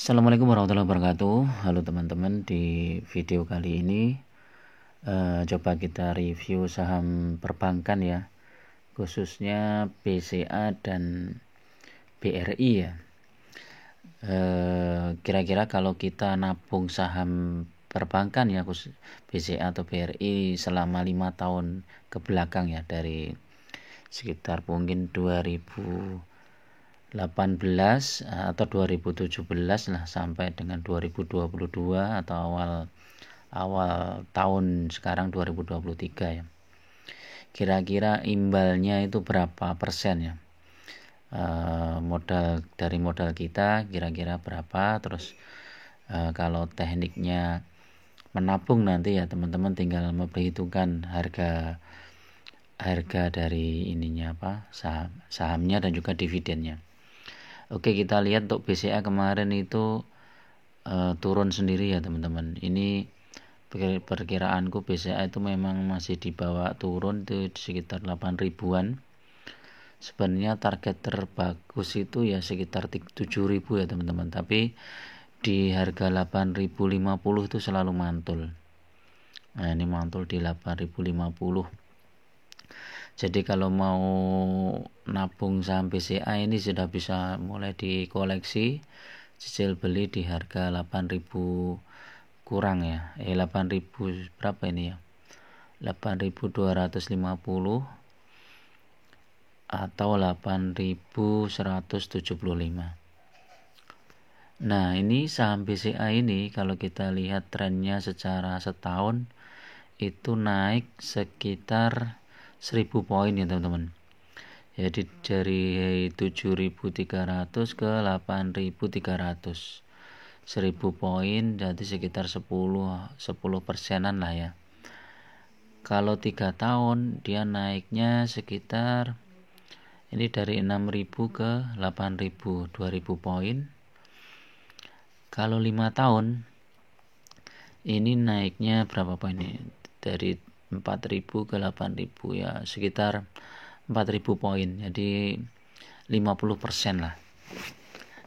Assalamualaikum warahmatullahi wabarakatuh. Halo teman-teman, di video kali ini coba kita review saham perbankan ya, khususnya BCA dan BRI ya. Kira-kira kalau kita nabung saham perbankan ya, khusus BCA atau BRI selama 5 tahun ke belakang ya, dari sekitar mungkin 2018 atau 2017 lah sampai dengan 2022 atau awal tahun sekarang 2023 ya. Kira-kira imbalnya itu berapa persen ya? Dari modal kita kira-kira berapa? Terus kalau tekniknya menabung nanti ya teman-teman tinggal memperhitungkan harga dari ininya sahamnya dan juga dividennya. Oke, kita lihat untuk BCA kemarin itu turun sendiri ya teman-teman. Ini perkiraanku BCA itu memang masih dibawa turun itu sekitar 8 ribuan. Sebenarnya target terbagus itu ya sekitar 7.000 ya teman-teman. Tapi di harga 8.050 itu selalu mantul. Nah, ini mantul di 8.050. Jadi kalau mau nabung saham BCA ini sudah bisa mulai dikoleksi, cicil beli di harga 8.000 kurang ya. 8.000 berapa ini ya? 8.250 atau 8.175. Nah, ini saham BCA ini kalau kita lihat trennya secara setahun itu naik sekitar 1.000 poin ya teman-teman. Jadi dari 7.300 ke 8.300, 1.000 poin, jadi sekitar 10% lah ya. Kalau 3 tahun dia naiknya sekitar ini dari 6.000 ke 8.000, 2.000 poin. Kalau 5 tahun ini naiknya berapa poin ini? Dari 4.000 ke 8.000 ya, sekitar 4.000 poin. Jadi 50% lah.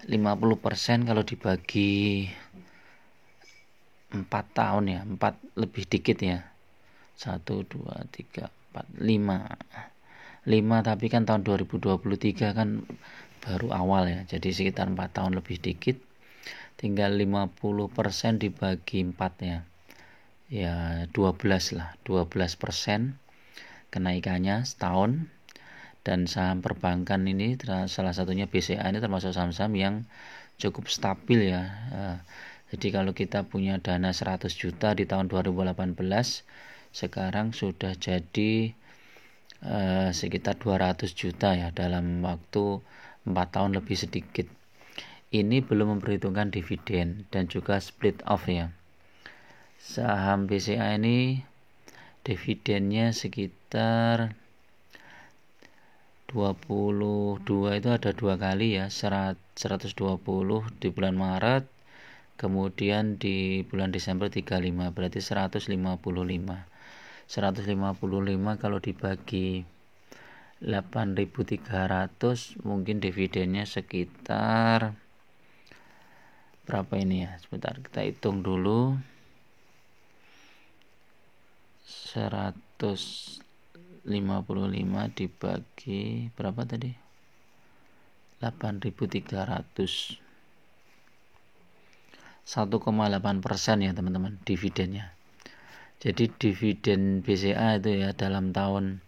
50% kalau dibagi 4 tahun ya, 4 lebih dikit ya. 1 2 3 4 5 tapi kan tahun 2023 kan baru awal ya. Jadi sekitar 4 tahun lebih dikit. Tinggal 50% dibagi 4 ya. Ya 12 lah, 12% kenaikannya setahun. Dan saham perbankan ini salah satunya BCA ini termasuk saham-saham yang cukup stabil ya. Jadi kalau kita punya dana 100 juta di tahun 2018, sekarang sudah jadi sekitar 200 juta ya dalam waktu 4 tahun lebih sedikit. Ini belum memperhitungkan dividen dan juga split off ya. Saham BCA ini dividennya sekitar 22 itu ada 2 kali ya, 120 di bulan Maret, kemudian di bulan Desember 35, berarti 155. 155 kalau dibagi 8.300 mungkin dividennya sekitar berapa ini ya? Sebentar kita hitung dulu. 155 dibagi berapa tadi? 8.300. 1,8% ya teman-teman dividennya. Jadi dividen BCA itu ya dalam tahun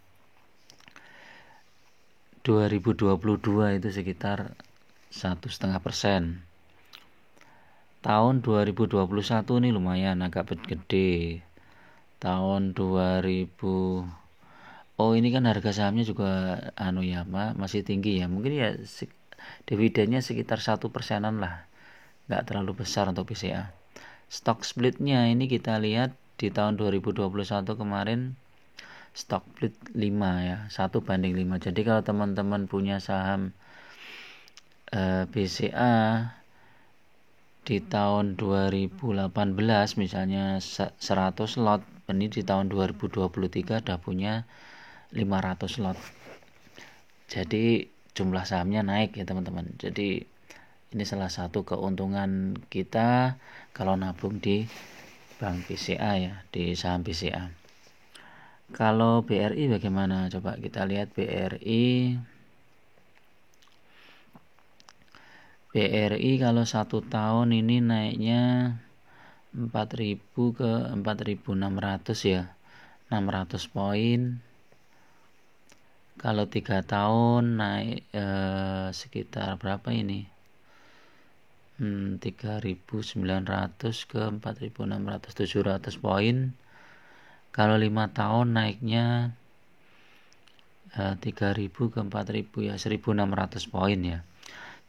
2022 itu sekitar 1,5%. Tahun 2021 ini lumayan agak gede. Tahun 2000 ini kan harga sahamnya juga masih tinggi ya. Mungkin ya dividennya sekitar 1%-an lah. Enggak terlalu besar untuk BCA. Stock splitnya ini kita lihat di tahun 2021 kemarin stock split 5 ya, 1:5. Jadi kalau teman-teman punya saham BCA di tahun 2018 misalnya 100 lot, ini di tahun 2023 udah punya 500 lot. Jadi jumlah sahamnya naik ya teman-teman. Jadi Ini salah satu keuntungan kita kalau nabung di Bank BCA ya, di saham BCA. Kalau BRI bagaimana? Coba kita lihat BRI. BRI kalau 1 tahun ini naiknya 4.000 ke 4.600 ya, 600 poin. Kalau 3 tahun naik sekitar berapa ini? 3.900 ke 4.600, 700 poin. Kalau 5 tahun naiknya 3.000 ke 4.000 ya, 1.600 poin ya.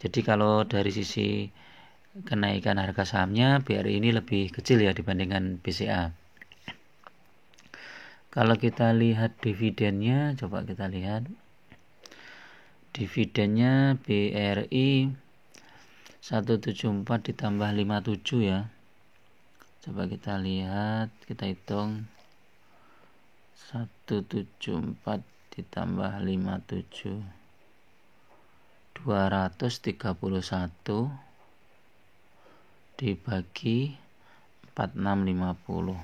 Jadi kalau dari sisi kenaikan harga sahamnya BRI ini lebih kecil ya dibandingkan BCA. Kalau kita lihat dividennya, coba kita lihat dividennya BRI 174 ditambah 57 ya. Coba kita lihat, kita hitung 174 ditambah 57, 231 dibagi 4650.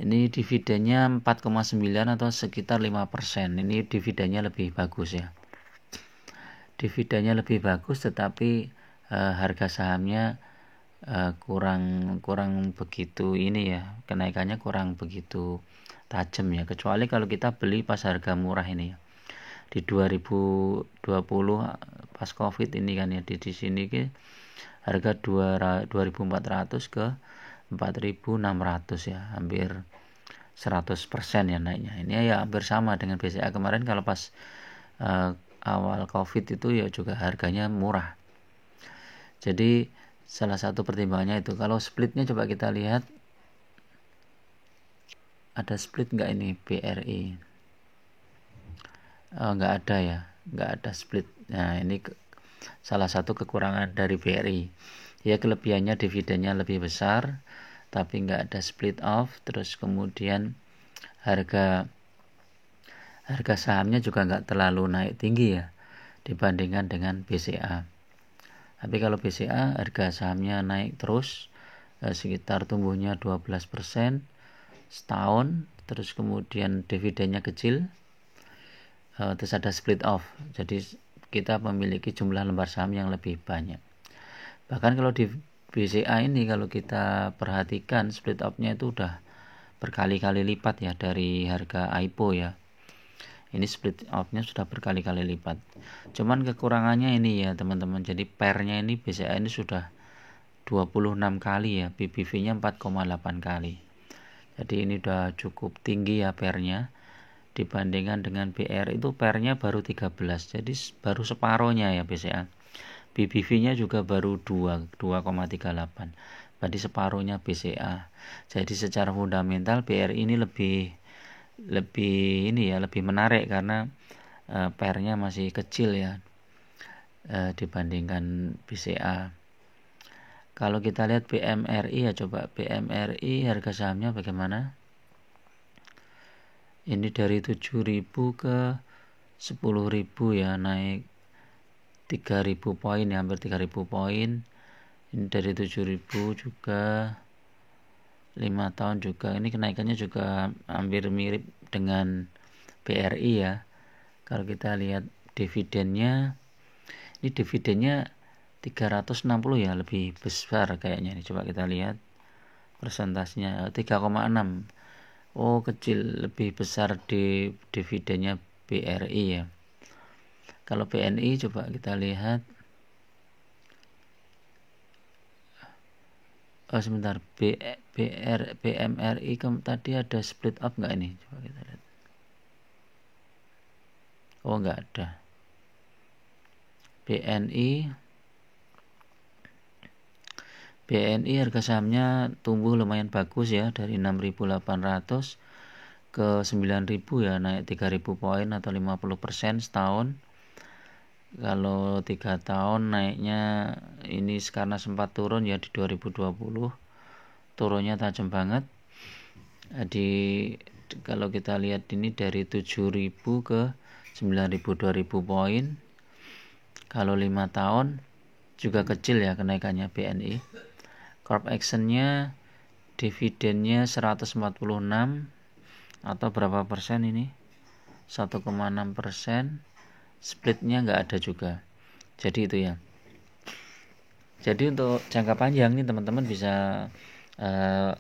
Ini dividennya 4,9 atau sekitar 5%. Ini dividennya lebih bagus ya. Dividennya lebih bagus, tetapi harga sahamnya kurang begitu ini ya, kenaikannya kurang begitu tajam ya, kecuali kalau kita beli pas harga murah ini ya, di 2020 pas Covid ini kan ya, di sini ke harga 2.400 ke 4.600 ya, hampir 100% ya naiknya. Ini ya hampir sama dengan BCA kemarin. Kalau pas awal Covid itu ya juga harganya murah. Jadi salah satu pertimbangannya itu. Kalau splitnya coba kita lihat, ada split nggak ini BRI? Nggak ada ya, nggak ada split. Nah ini salah satu kekurangan dari BRI. Ya kelebihannya dividennya lebih besar, tapi nggak ada split off. Terus kemudian harga sahamnya juga nggak terlalu naik tinggi ya dibandingkan dengan BCA. Tapi kalau BCA harga sahamnya naik terus, sekitar tumbuhnya 12% setahun, terus kemudian dividennya kecil, terus ada split off. Jadi kita memiliki jumlah lembar saham yang lebih banyak. Bahkan kalau di BCA ini kalau kita perhatikan split off-nya itu udah berkali-kali lipat ya dari harga IPO ya. Ini split off-nya sudah berkali-kali lipat. Cuman kekurangannya ini ya teman-teman. Jadi pair-nya ini BCA ini sudah 26 kali ya. PBV-nya 4,8 kali. Jadi ini udah cukup tinggi ya pair-nya. Dibandingkan dengan BR itu pair-nya baru 13. Jadi baru separohnya ya BCA. PBV-nya juga baru 2,38. Berarti separuhnya BCA. Jadi secara fundamental BRI ini lebih ini ya, lebih menarik karena pair-nya masih kecil ya dibandingkan BCA. Kalau kita lihat BMRI ya, coba BMRI harga sahamnya bagaimana? Ini dari 7.000 ke 10.000 ya, naik 3.000 poin ya, hampir 3.000 poin. Ini dari 7.000 juga 5 tahun juga. Ini kenaikannya juga hampir mirip dengan BRI ya. Kalau kita lihat dividennya, ini dividennya 360 ya, lebih besar kayaknya ini. Coba kita lihat persentasenya 3,6. Oh kecil, lebih besar di dividennya BRI ya. Kalau BNI coba kita lihat. Sebentar, BMRI tadi ada split up nggak ini? Coba kita lihat. Oh nggak ada. BNI harga sahamnya tumbuh lumayan bagus ya, dari 6.800 ke 9.000 ya, naik 3.000 poin atau 50% setahun. Kalau 3 tahun naiknya ini karena sempat turun ya di 2020, turunnya tajam banget. Kalau kita lihat ini dari 7.000 ke 9.000, 2.000 poin. Kalau 5 tahun juga kecil ya kenaikannya BNI. Corp actionnya dividennya 146 atau berapa persen ini? 1,6%. Splitnya nggak ada juga. Jadi itu ya. Jadi untuk jangka panjang nih teman-teman bisa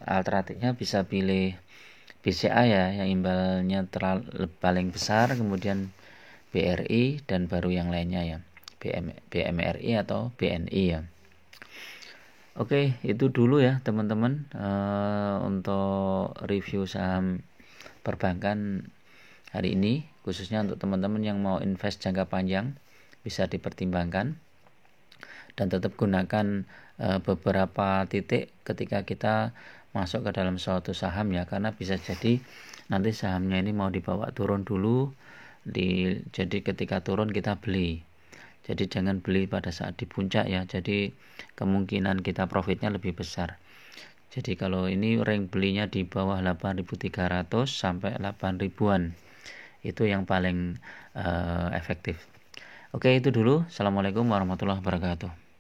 alternatifnya bisa pilih BCA ya, yang imbalnya paling besar, kemudian BRI dan baru yang lainnya ya, BMRI atau BNI ya. Oke, itu dulu ya teman-teman untuk review saham perbankan hari ini, khususnya untuk teman-teman yang mau invest jangka panjang bisa dipertimbangkan dan tetap gunakan beberapa titik ketika kita masuk ke dalam suatu saham ya, karena bisa jadi nanti sahamnya ini mau dibawa turun dulu, jadi ketika turun kita beli. Jadi jangan beli pada saat di puncak ya, jadi kemungkinan kita profitnya lebih besar. Jadi kalau ini rank belinya di bawah 8.300 sampai 8.000-an, itu yang paling efektif. Oke, itu dulu. Assalamualaikum warahmatullahi wabarakatuh.